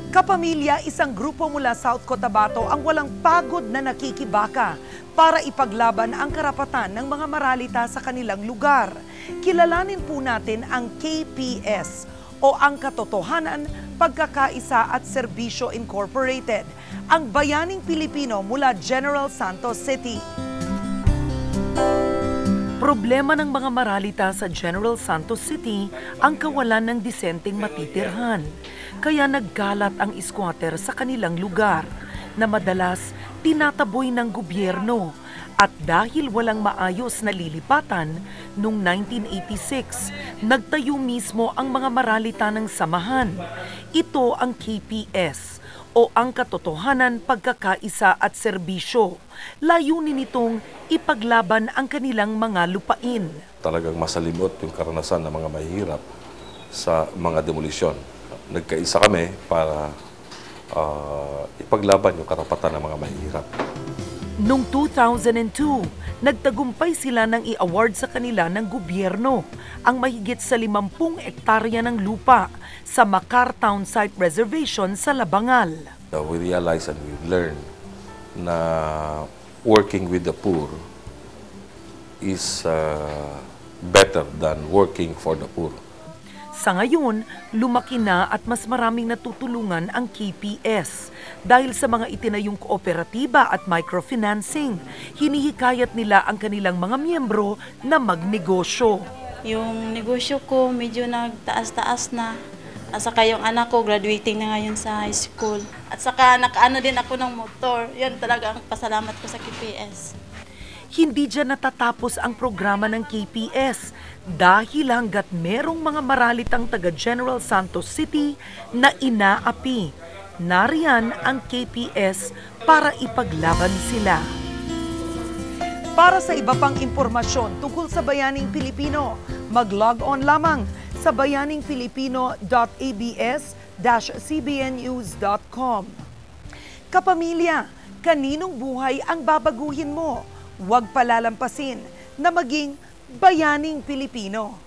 Kapamilya, isang grupo mula South Cotabato ang walang pagod na nakikibaka para ipaglaban ang karapatan ng mga maralita sa kanilang lugar. Kilalanin po natin ang KPS o ang Katotohanan, Pagkakaisa at Serbisyo Incorporated, ang bayaning Pilipino mula General Santos City. Problema ng mga maralita sa General Santos City ang kawalan ng disenteng matitirhan. Kaya nagkalat ang squatter sa kanilang lugar na madalas tinataboy ng gobyerno. At dahil walang maayos na lilipatan, noong 1986, nagtayo mismo ang mga maralita ng samahan. Ito ang KPS o ang Katotohanan, Pagkakaisa at Serbisyo. Layunin nitong ipaglaban ang kanilang mga lupain. Talagang masalimot yung karanasan ng mga mahihirap sa mga demolisyon. Nagkaisa kami para ipaglaban yung karapatan ng mga mahihirap. Noong 2002, nagtagumpay sila ng i-award sa kanila ng gobyerno ang mahigit sa 50 hektarya ng lupa sa Makar Town Site Reservation sa Labangal. We realize and we learn na working with the poor is better than working for the poor. Sa ngayon, lumaki na at mas maraming natutulungan ang KPS. Dahil sa mga itinayong kooperatiba at microfinancing, hinihikayat nila ang kanilang mga miyembro na magnegosyo. Yung negosyo ko medyo nagtaas-taas na. At saka yung anak ko graduating na ngayon sa high school. At saka nakaano din ako ng motor. Yan talaga ang pasalamat ko sa KPS. Hindi dyan natatapos ang programa ng KPS dahil hanggat merong mga maralitang taga General Santos City na inaapi. Nariyan ang KPS para ipaglaban sila. Para sa iba pang impormasyon tungkol sa Bayaning Pilipino, mag-log on lamang sa bayaningpilipino.abs-cbnnews.com. Kapamilya, kaninong buhay ang babaguhin mo? Huwag palalampasin na maging bayaning Pilipino.